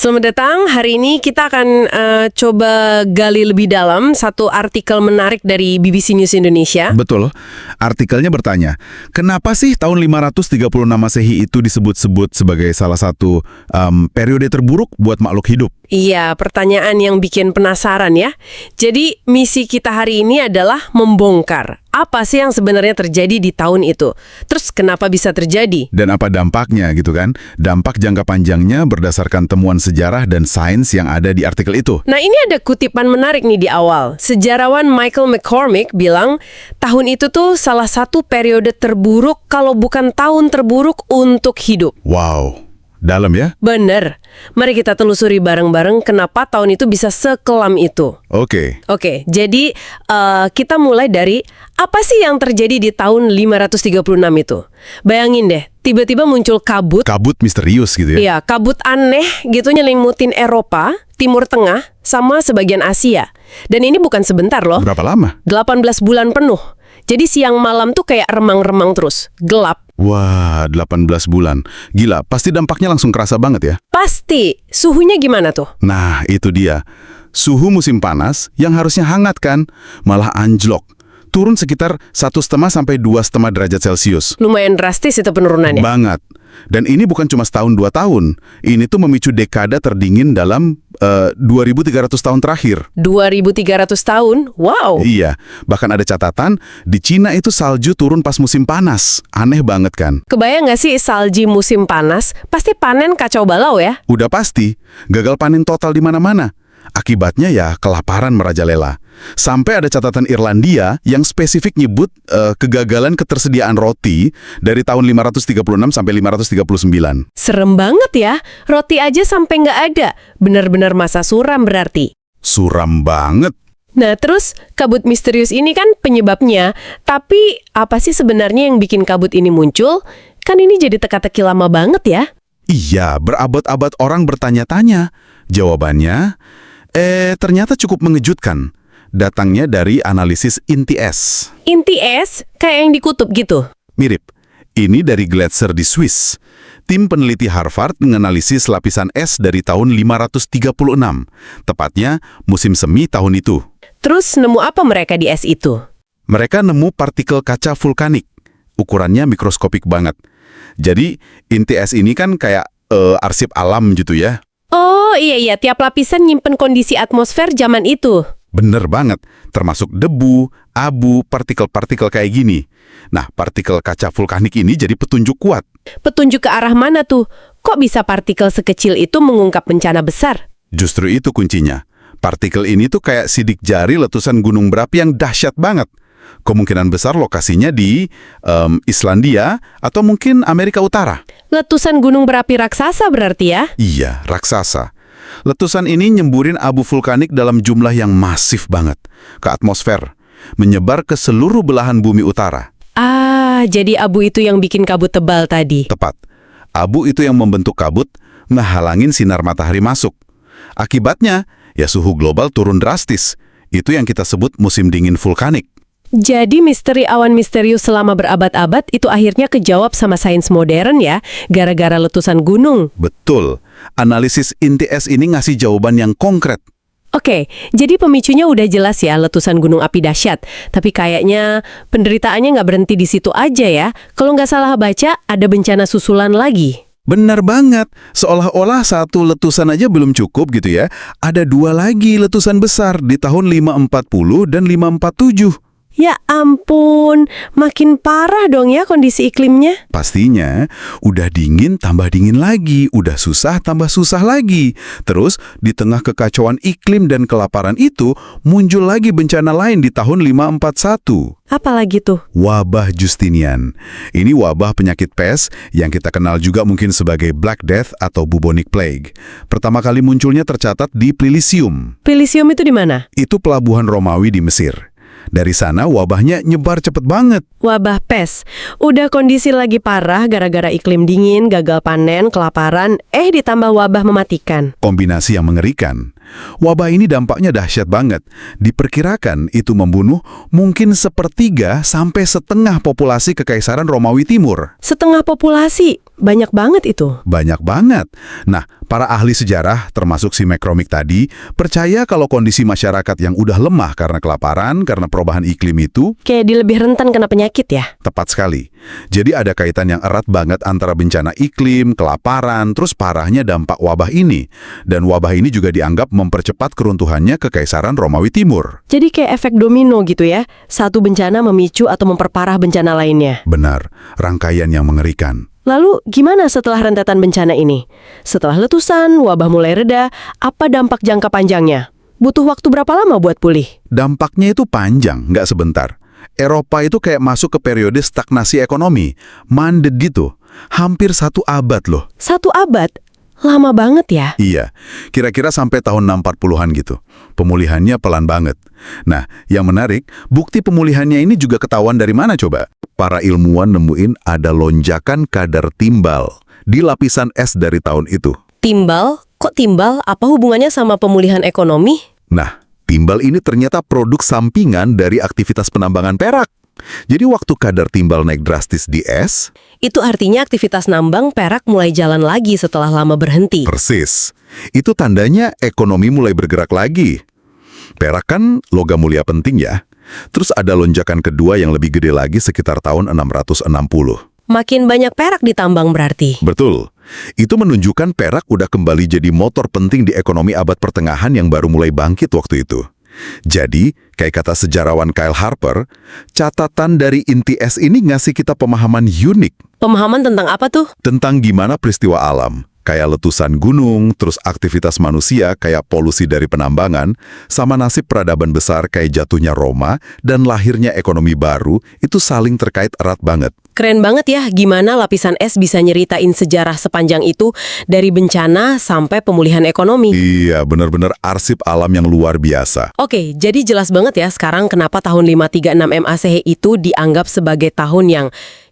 Selamat datang, hari ini kita akan coba gali lebih dalam satu artikel menarik dari BBC News Indonesia. Betul. Artikelnya bertanya, kenapa sih tahun 536 Masehi itu disebut-sebut sebagai salah satu periode terburuk buat makhluk hidup? Iya, pertanyaan yang bikin penasaran ya. Jadi misi kita hari ini adalah membongkar apa sih yang sebenarnya terjadi di tahun itu. Terus kenapa bisa terjadi? Dan apa dampaknya gitu kan? Dampak jangka panjangnya berdasarkan temuan sejarah dan sains yang ada di artikel itu. Nah, ini ada kutipan menarik nih di awal. Sejarawan Michael McCormick bilang, tahun itu tuh salah satu periode terburuk kalau bukan tahun terburuk untuk hidup. Wow, dalam ya? Bener. Mari kita telusuri bareng-bareng kenapa tahun itu bisa sekelam itu. Oke. Jadi kita mulai dari apa sih yang terjadi di tahun 536 itu? Bayangin deh, tiba-tiba muncul kabut. Kabut misterius gitu ya? Iya, kabut aneh gitu nyelimutin Eropa, Timur Tengah, sama sebagian Asia. Dan ini bukan sebentar loh. Berapa lama? 18 bulan penuh. Jadi siang malam tuh kayak remang-remang terus, gelap. Wah, 18 bulan. Gila, pasti dampaknya langsung kerasa banget ya? Pasti. Suhunya gimana tuh? Nah, itu dia. Suhu musim panas yang harusnya hangat kan, malah anjlok. Turun sekitar 1,5 sampai 2,5 derajat Celcius. Lumayan drastis itu penurunannya. Banget. Dan ini bukan cuma setahun 2 tahun. Ini tuh memicu dekada terdingin dalam 2.300 tahun terakhir. 2.300 tahun? Wow. Iya, bahkan ada catatan di Cina itu salju turun pas musim panas. Aneh banget kan? Kebayang nggak sih salji musim panas? Pasti panen kacau balau ya? Udah pasti, gagal panen total di mana-mana. Akibatnya ya kelaparan merajalela. Sampai ada catatan Irlandia yang spesifik nyebut kegagalan ketersediaan roti dari tahun 536 sampai 539. Serem banget ya, roti aja sampai nggak ada. Benar-benar masa suram berarti. Suram banget. Nah terus kabut misterius ini kan penyebabnya. Tapi apa sih sebenarnya yang bikin kabut ini muncul? Kan ini jadi teka-teki lama banget ya. Iya, berabad-abad orang bertanya-tanya. Jawabannya, ternyata cukup mengejutkan. Datangnya dari analisis inti es. Inti es? Kayak yang di kutub gitu? Mirip. Ini dari Gletser di Swiss. Tim peneliti Harvard menganalisis lapisan es dari tahun 536. Tepatnya musim semi tahun itu. Terus nemu apa mereka di es itu? Mereka nemu partikel kaca vulkanik. Ukurannya mikroskopik banget. Jadi inti es ini kan kayak arsip alam gitu ya. Oh iya, tiap lapisan nyimpen kondisi atmosfer zaman itu. Bener banget, termasuk debu, abu, partikel-partikel kayak gini. Nah, partikel kaca vulkanik ini jadi petunjuk kuat. Petunjuk ke arah mana tuh? Kok bisa partikel sekecil itu mengungkap bencana besar? Justru itu kuncinya. Partikel ini tuh kayak sidik jari letusan gunung berapi yang dahsyat banget. Kemungkinan besar lokasinya di Islandia atau mungkin Amerika Utara. Letusan gunung berapi raksasa berarti ya? Iya, raksasa. Letusan ini nyemburin abu vulkanik dalam jumlah yang masif banget ke atmosfer, menyebar ke seluruh belahan bumi utara. Ah, jadi abu itu yang bikin kabut tebal tadi. Tepat. Abu itu yang membentuk kabut, ngehalangin sinar matahari masuk. Akibatnya, ya suhu global turun drastis. Itu yang kita sebut musim dingin vulkanik. Jadi misteri awan misterius selama berabad-abad itu akhirnya kejawab sama sains modern ya, gara-gara letusan gunung. Betul. Analisis inti es ini ngasih jawaban yang konkret. Oke, jadi pemicunya udah jelas ya, letusan gunung api dahsyat. Tapi kayaknya penderitaannya nggak berhenti di situ aja ya. Kalau nggak salah baca, ada bencana susulan lagi. Benar banget. Seolah-olah satu letusan aja belum cukup gitu ya. Ada 2 lagi letusan besar di tahun 540 dan 547. Ya ampun, makin parah dong ya kondisi iklimnya. Pastinya, udah dingin tambah dingin lagi, udah susah tambah susah lagi. Terus, di tengah kekacauan iklim dan kelaparan itu, muncul lagi bencana lain di tahun 541. Apalagi tuh? Wabah Justinian. Ini wabah penyakit pes yang kita kenal juga mungkin sebagai Black Death atau bubonic plague. Pertama kali munculnya tercatat di Pilisium. Pilisium itu di mana? Itu pelabuhan Romawi di Mesir. Dari sana wabahnya nyebar cepet banget. Wabah pes. Udah kondisi lagi parah gara-gara iklim dingin, gagal panen, kelaparan, ditambah wabah mematikan. Kombinasi yang mengerikan. Wabah ini dampaknya dahsyat banget. Diperkirakan itu membunuh mungkin 1/3 sampai 1/2 populasi Kekaisaran Romawi Timur. 1/2 populasi? Banyak banget itu. Banyak banget. Nah, para ahli sejarah, termasuk si McCormick tadi, percaya kalau kondisi masyarakat yang udah lemah karena kelaparan, karena perubahan iklim itu, Kayak di lebih rentan kena penyakit ya? tepat sekali. Jadi ada kaitan yang erat banget antara bencana iklim, kelaparan, terus parahnya dampak wabah ini. Dan wabah ini juga dianggap mempercepat keruntuhannya Kekaisaran Romawi Timur. Jadi kayak efek domino gitu ya? Satu bencana memicu atau memperparah bencana lainnya. Benar, rangkaian yang mengerikan. Lalu gimana setelah rentetan bencana ini? Setelah letusan, wabah mulai reda, apa dampak jangka panjangnya? Butuh waktu berapa lama buat pulih? Dampaknya itu panjang, nggak sebentar. Eropa itu kayak masuk ke periode stagnasi ekonomi. Mandek gitu. Hampir 1 abad loh. 1 abad? Lama banget ya? Iya, kira-kira sampai tahun 60-an gitu. Pemulihannya pelan banget. Nah, yang menarik, bukti pemulihannya ini juga ketahuan dari mana coba? Para ilmuwan nemuin ada lonjakan kadar timbal di lapisan es dari tahun itu. Timbal? Kok timbal? Apa hubungannya sama pemulihan ekonomi? Nah, timbal ini ternyata produk sampingan dari aktivitas penambangan perak. Jadi waktu kadar timbal naik drastis di es, Itu artinya aktivitas nambang perak mulai jalan lagi setelah lama berhenti. persis. Itu tandanya ekonomi mulai bergerak lagi. Perak kan logam mulia penting ya. Terus ada lonjakan kedua yang lebih gede lagi sekitar tahun 660. Makin banyak perak ditambang berarti. Betul. Itu menunjukkan perak udah kembali jadi motor penting di ekonomi abad pertengahan yang baru mulai bangkit waktu itu. Jadi, kayak kata sejarawan Kyle Harper, catatan dari inti es ini ngasih kita pemahaman unik Pemahaman tentang apa tuh? tentang gimana peristiwa alam, kayak letusan gunung, terus aktivitas manusia kayak polusi dari penambangan, sama nasib peradaban besar kayak jatuhnya Roma dan lahirnya ekonomi baru, itu saling terkait erat banget. Keren banget ya gimana lapisan es bisa nyeritain sejarah sepanjang itu dari bencana sampai pemulihan ekonomi. Iya, benar-benar arsip alam yang luar biasa. Oke, jadi jelas banget ya sekarang kenapa tahun 536 MACH itu dianggap sebagai tahun yang,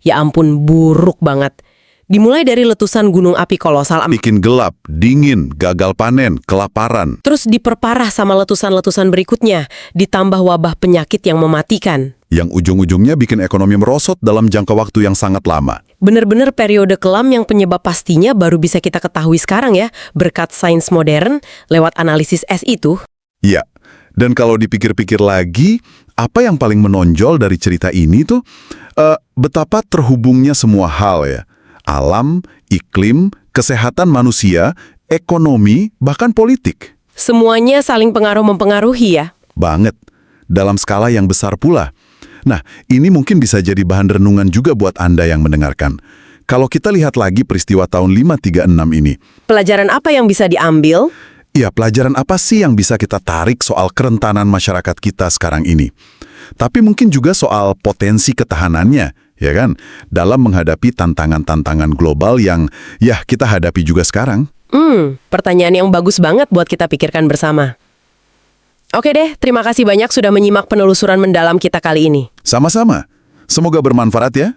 ya ampun, buruk banget. Dimulai dari letusan gunung api kolosal, Bikin gelap, dingin, gagal panen, kelaparan. terus diperparah sama letusan-letusan berikutnya, ditambah wabah penyakit yang mematikan. Yang ujung-ujungnya bikin ekonomi merosot dalam jangka waktu yang sangat lama. Bener-bener periode kelam yang penyebab pastinya baru bisa kita ketahui sekarang ya, berkat sains modern lewat analisis es itu. Iya, dan kalau dipikir-pikir lagi, apa yang paling menonjol dari cerita ini tuh, betapa terhubungnya semua hal ya. Alam, iklim, kesehatan manusia, ekonomi, bahkan politik. Semuanya saling pengaruh-mempengaruhi ya. Banget. Dalam skala yang besar pula. Nah, ini mungkin bisa jadi bahan renungan juga buat Anda yang mendengarkan. Kalau kita lihat lagi peristiwa tahun 536 ini, Pelajaran apa yang bisa diambil? ya pelajaran apa sih yang bisa kita tarik soal kerentanan masyarakat kita sekarang ini? Tapi mungkin juga soal potensi ketahanannya, ya kan? Dalam menghadapi tantangan-tantangan global yang, ya kita hadapi juga sekarang. Pertanyaan yang bagus banget buat kita pikirkan bersama. Oke deh, terima kasih banyak sudah menyimak penelusuran mendalam kita kali ini. Sama-sama. Semoga bermanfaat ya.